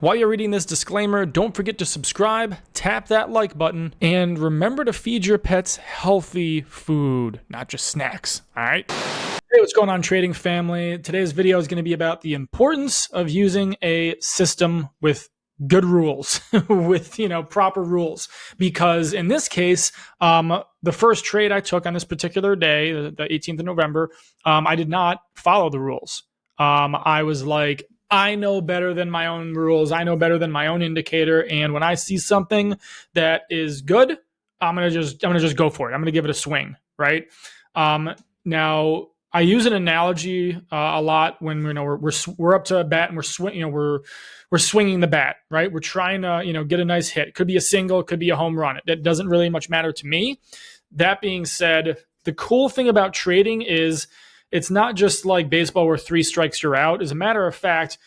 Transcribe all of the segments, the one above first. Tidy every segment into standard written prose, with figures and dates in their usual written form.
While you're reading this disclaimer, don't forget to subscribe, tap that like button, and remember to feed your pets healthy food, not just snacks, all right? Hey, what's going on, trading family? Today's video is going to be about the importance of using a system with good rules, with, proper rules. Because in this case, the first trade I took on this particular day, the 18th of November, I did not follow the rules. I was like, I know better than my own rules. I know better than my own indicator. And when I see something that is good, I'm gonna just go for it. I'm gonna give it a swing, right? Now I use an analogy a lot when we're up to a bat and we're swinging the bat, right? We're trying to get a nice hit. It could be a single, it could be a home run. It doesn't really much matter to me. That being said, the cool thing about trading is it's not just like baseball where 3 strikes you're out. As a matter of fact,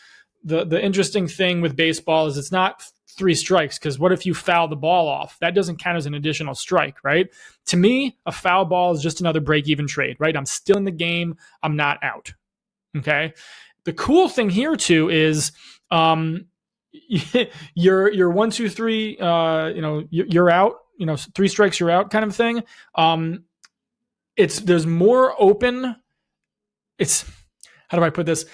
the interesting thing with baseball is it's not 3 strikes, because what if you foul the ball off? That doesn't count as an additional strike, right? To me, a foul ball is just another break-even trade, right? I'm still in the game. I'm not out, okay? The cool thing here, too, is you're 1, 2, 3, you're out, 3 strikes, you're out kind of thing. There's more open. How do I put this?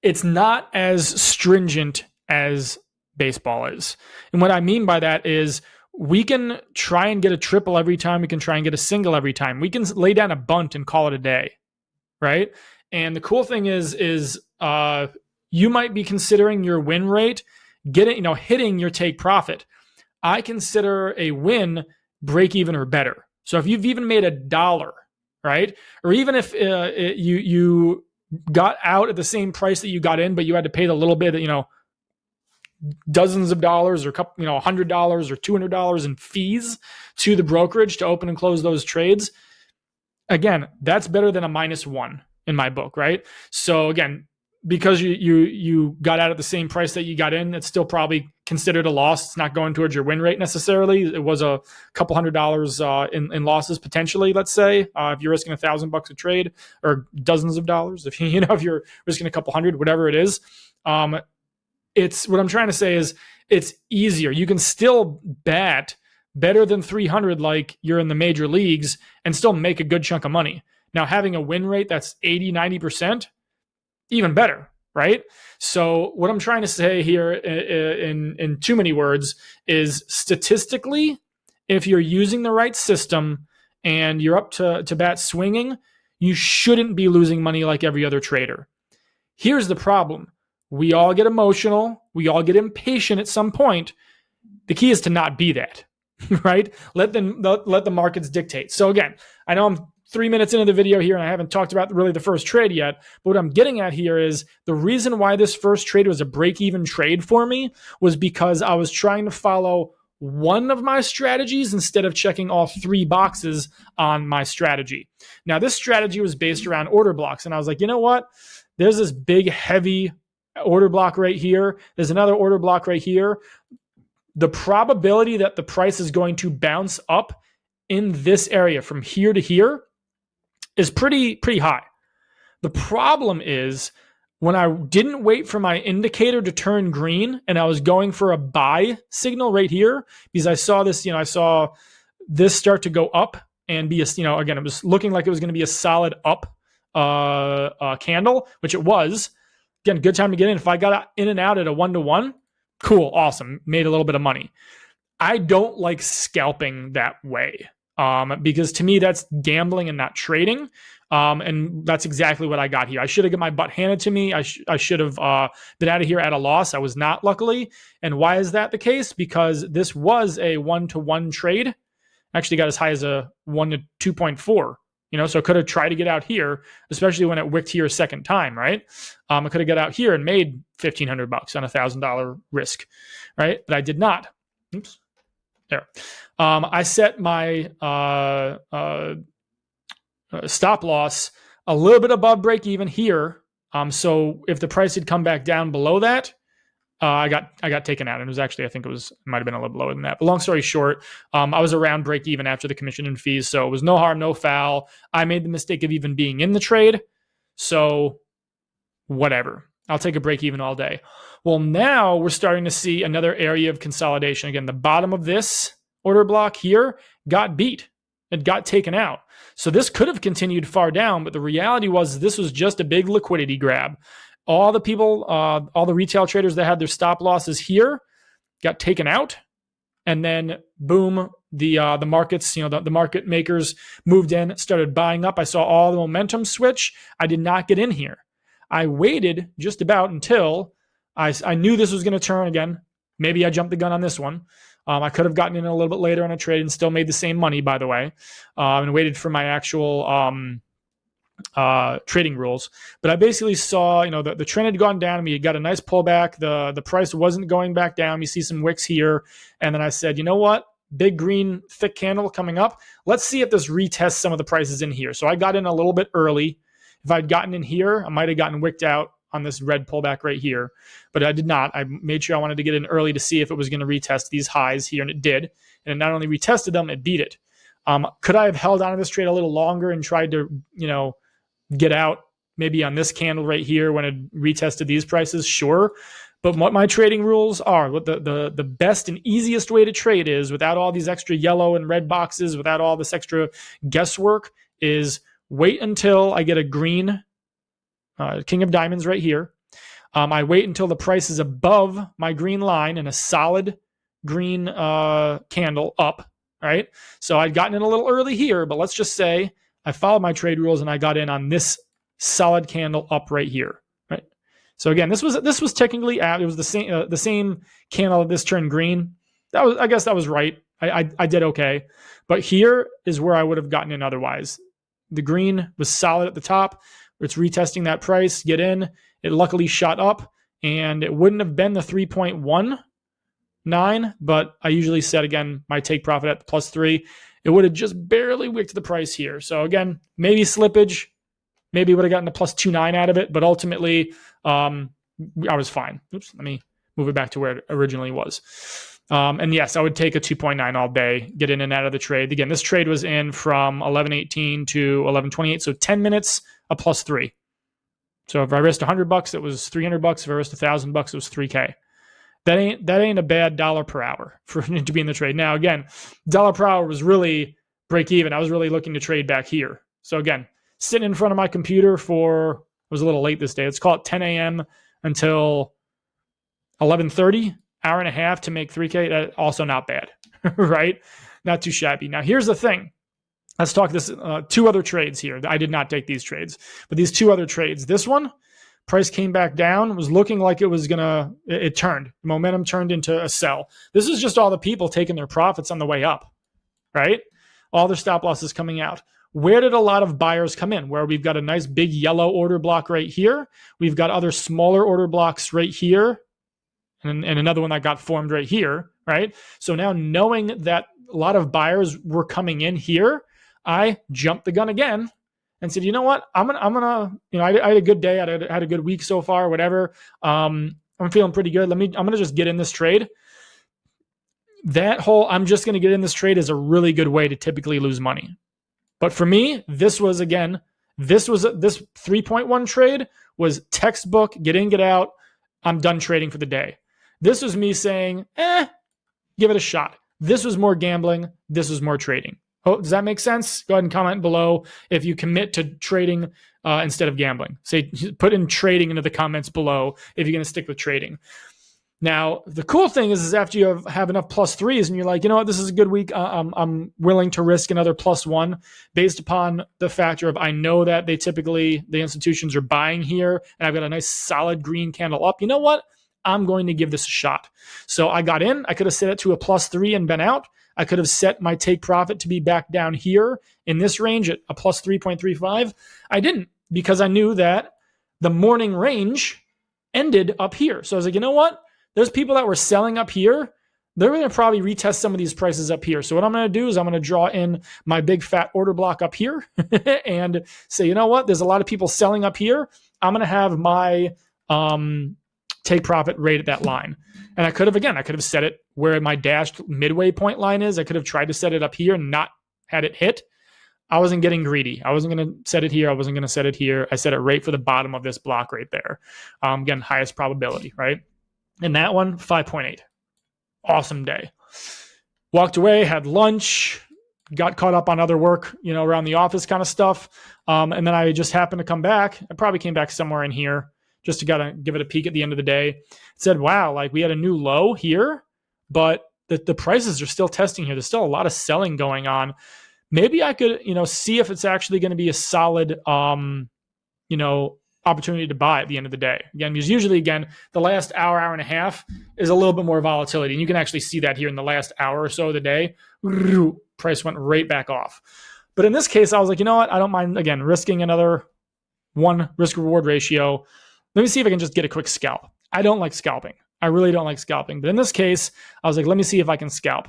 It's not as stringent as baseball is. And what I mean by that is we can try and get a triple every time. We can try and get a single every time. We can lay down a bunt and call it a day, right? And the cool thing is you might be considering your win rate, hitting your take profit. I consider a win break even or better. So if you've even made $1, right? Or even if you got out at the same price that you got in, but you had to pay the little bit, dozens of dollars or $100 or $200 in fees to the brokerage to open and close those trades. Again, that's better than a -1 in my book, right? So again, because you got out at the same price that you got in, it's still probably considered a loss. It's not going towards your win rate necessarily. It was a couple $100 in losses potentially. Let's say if you're risking $1,000 a trade, or dozens of dollars, if you're risking a couple hundred, whatever it is. It's what I'm trying to say is it's easier. You can still bat better than 300 like you're in the major leagues and still make a good chunk of money. Now, having a win rate that's 80, 90%, even better, right? So what I'm trying to say here in too many words is statistically, if you're using the right system and you're up to bat swinging, you shouldn't be losing money like every other trader. Here's the problem. We all get emotional. We all get impatient at some point. The key is to not be that, right? Let the markets dictate. So again, I know I'm 3 minutes into the video here and I haven't talked about really the first trade yet, but what I'm getting at here is the reason why this first trade was a break-even trade for me was because I was trying to follow one of my strategies instead of checking all 3 boxes on my strategy. Now, this strategy was based around order blocks, and I was like, you know what? There's this big, heavy order block right here. There's another order block right here. The probability that the price is going to bounce up in this area from here to here is pretty high. The problem is when I didn't wait for my indicator to turn green and I was going for a buy signal right here, because I saw this, I saw this start to go up and be again, it was looking like it was going to be a solid up candle, which it was. Again, good time to get in. If I got in and out at a 1-to-1, cool, awesome, made a little bit of money. I don't like scalping that way. Because to me, that's gambling and not trading. And that's exactly what I got here. I should have got my butt handed to me. I should have been out of here at a loss. I was not, luckily. And why is that the case? Because this was a 1-to-1 trade. Actually got as high as a 1-to-2.4. So I could have tried to get out here, especially when it wicked here a second time, right? I could have got out here and made $1,500 on $1,000 risk, right? But I did not. Oops. There. I set my stop loss a little bit above break even here. So if the price had come back down below that, I got taken out. And it was actually, I think it might have been a little lower than that. But long story short, I was around break even after the commission and fees. So it was no harm, no foul. I made the mistake of even being in the trade. So whatever. I'll take a break even all day. Well, now we're starting to see another area of consolidation. Again, the bottom of this order block here got beat. It got taken out. So this could have continued far down, but the reality was this was just a big liquidity grab. All the people, all the retail traders that had their stop losses here got taken out. And then boom, the markets, the market makers moved in, started buying up. I saw all the momentum switch. I did not get in here. I waited just about until I knew this was going to turn again. Maybe I jumped the gun on this one. I could have gotten in a little bit later on a trade and still made the same money, by the way, and waited for my actual trading rules. But I basically saw, the trend had gone down. You got a nice pullback. The price wasn't going back down. You see some wicks here. And then I said, you know what? Big green thick candle coming up. Let's see if this retests some of the prices in here. So I got in a little bit early. If I'd gotten in here, I might have gotten wicked out on this red pullback right here, but I did not. I made sure I wanted to get in early to see if it was going to retest these highs here, and it did. And it not only retested them, it beat it. Could I have held on to this trade a little longer and tried to, get out maybe on this candle right here when it retested these prices? Sure. But what my trading rules are, what the best and easiest way to trade is, without all these extra yellow and red boxes, without all this extra guesswork, is wait until I get a green King of Diamonds right here. I wait until the price is above my green line and a solid green candle up, right? So I'd gotten in a little early here, but let's just say I followed my trade rules and I got in on this solid candle up right here, right? So again, this was technically it was the same candle that this turned green. I guess that was right. I did okay, but here is where I would have gotten in otherwise. The green was solid at the top. It's retesting that price, get in. It luckily shot up, and it wouldn't have been the 3.19, but I usually set, again, my take profit at the +3. It would have just barely wicked the price here. So again, maybe slippage, maybe would have gotten the +2.9 out of it, but ultimately I was fine. Oops, let me move it back to where it originally was. And yes, I would take a 2.9 all day, get in and out of the trade. Again, this trade was in from 11:18 to 11:28, so 10 minutes, a +3. So if I risked $100, it was $300. If I risked $1,000, it was $3K. That ain't a bad dollar per hour for it to be in the trade. Now, again, dollar per hour was really break even. I was really looking to trade back here. So again, sitting in front of my computer it was a little late this day. Let's call it 10 a.m. until 11:30. Hour and a half to make 3K. That also not bad, right? Not too shabby. Now, here's the thing. Let's talk this two other trades here. I did not take these trades, but these two other trades. This one, price came back down, was looking like it was it turned. Momentum turned into a sell. This is just all the people taking their profits on the way up, right? All their stop losses coming out. Where did a lot of buyers come in? Where we've got a nice big yellow order block right here. We've got other smaller order blocks right here. And another one that got formed right here, right? So now knowing that a lot of buyers were coming in here, I jumped the gun again and said, you know what? I'm gonna, I had a good day. I had a good week so far, whatever. I'm feeling pretty good. I'm gonna just get in this trade. That whole I'm just gonna get in this trade is a really good way to typically lose money. But for me, this 3.1 trade was textbook, get in, get out. I'm done trading for the day. This was me saying, give it a shot. This was more gambling. This was more trading. Oh, does that make sense? Go ahead and comment below if you commit to trading instead of gambling. Put in trading into the comments below if you're going to stick with trading. Now, the cool thing is after you have enough +3s and you're like, you know what, this is a good week. I'm willing to risk another +1 based upon the factor of I know that the institutions are buying here and I've got a nice solid green candle up. You know what? I'm going to give this a shot. So I got in. I could have set it to a +3 and been out. I could have set my take profit to be back down here in this range at a +3.35. I didn't because I knew that the morning range ended up here. So I was like, you know what? There's people that were selling up here. They're going to probably retest some of these prices up here. So what I'm going to do is I'm going to draw in my big fat order block up here and say, you know what? There's a lot of people selling up here. I'm going to have my take profit right at that line. And I could have set it where my dashed midway point line is. I could have tried to set it up here and not had it hit. I wasn't getting greedy. I wasn't going to set it here. I wasn't going to set it here. I set it right for the bottom of this block right there. Again, highest probability, right? And that one, 5.8. Awesome day. Walked away, had lunch, got caught up on other work, around the office kind of stuff. And then I just happened to come back. I probably came back somewhere in here just to kind of give it a peek at the end of the day. It said, wow, like we had a new low here, but the prices are still testing here. There's still a lot of selling going on. Maybe I could, see if it's actually going to be a solid, opportunity to buy at the end of the day. Again, because usually, again, the last hour and a half is a little bit more volatility. And you can actually see that here in the last hour or so of the day. Price went right back off. But in this case, I was like, you know what? I don't mind, again, risking another 1 risk-reward ratio. Let me see if I can just get a quick scalp. I don't like scalping. I really don't like scalping. But in this case, I was like, let me see if I can scalp.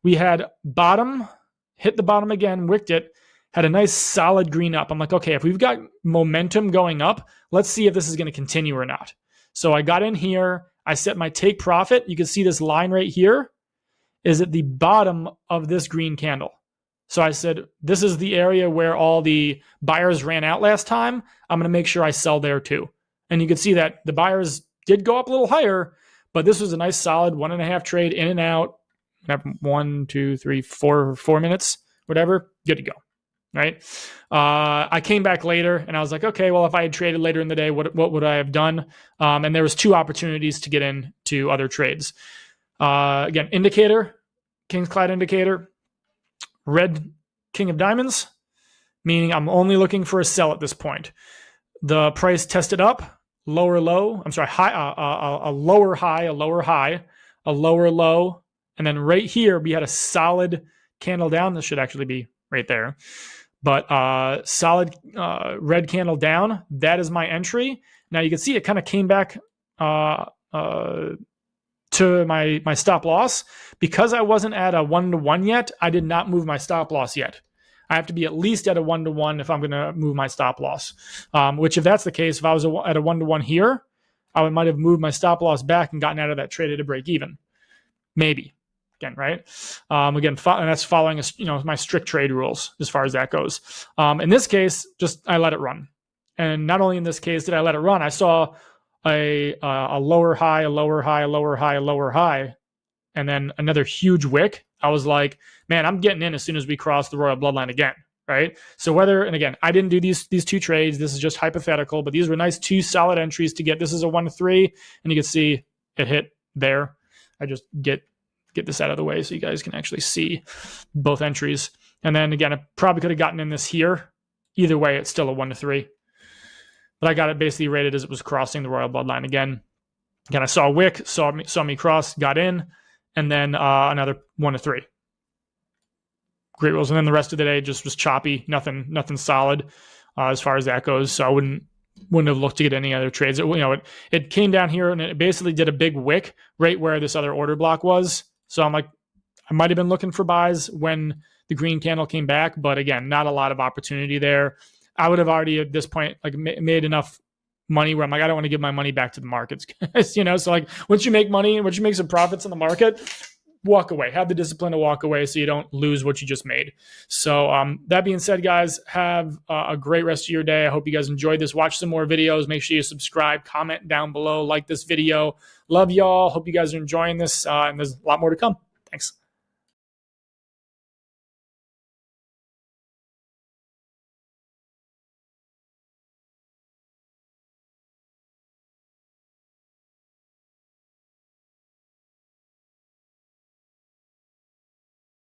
We had bottom, hit the bottom again, wicked it, had a nice solid green up. I'm like, okay, if we've got momentum going up, let's see if this is going to continue or not. So I got in here. I set my take profit. You can see this line right here is at the bottom of this green candle. So I said, this is the area where all the buyers ran out last time. I'm going to make sure I sell there too. And you can see that the buyers did go up a little higher, but this was a nice solid 1.5 trade in and out. 1, 2, 3, 4 minutes, whatever, good to go. Right. I came back later and I was like, okay, well, if I had traded later in the day, what would I have done? And there was 2 opportunities to get into other trades. Again, indicator, King's Clyde indicator, red King of Diamonds, meaning I'm only looking for a sell at this point. The price tested up, lower low. I'm sorry, a lower high, a lower high, a lower low, and then right here we had a solid candle down. This should actually be right there. But solid red candle down, that is my entry. Now you can see it kind of came back to my stop loss. Because I wasn't at a 1-to-1 yet, I did not move my stop loss yet. I have to be at least at a 1-to-1 if I'm going to move my stop loss. Which if that's the case, if I was at a 1-to-1 here, I might have moved my stop loss back and gotten out of that trade at a break even. Maybe. Again, right? And that's following my strict trade rules as far as that goes. In this case, just I let it run, and not only in this case did I let it run, I saw a lower high, a lower high, a lower high, a lower high, and then another huge wick. I was like, man, I'm getting in as soon as we cross the royal bloodline again, right? So and again, I didn't do these 2 trades. This is just hypothetical, but these were nice 2 solid entries to get. This is a 1-to-3, and you can see it hit there. I just get this out of the way so you guys can actually see both entries. And then again, I probably could have gotten in this here. Either way, it's still a 1-to-3. But I got it basically rated as it was crossing the royal bloodline again. Again, I saw a wick, saw me cross, got in, and then another 1-to-3. Great rules. And then the rest of the day just was choppy, nothing solid as far as that goes. So I wouldn't have looked to get any other trades. It came down here and it basically did a big wick right where this other order block was. So I'm like, I might have been looking for buys when the green candle came back, but again, not a lot of opportunity there. I would have already at this point like made enough money where I'm like, I don't want to give my money back to the markets, So like once you make money, once you make some profits in the market, walk away. Have the discipline to walk away so you don't lose what you just made. So that being said, guys, have a great rest of your day. I hope you guys enjoyed this. Watch some more videos. Make sure you subscribe, comment down below, like this video. Love y'all. Hope you guys are enjoying this, and there's a lot more to come. Thanks.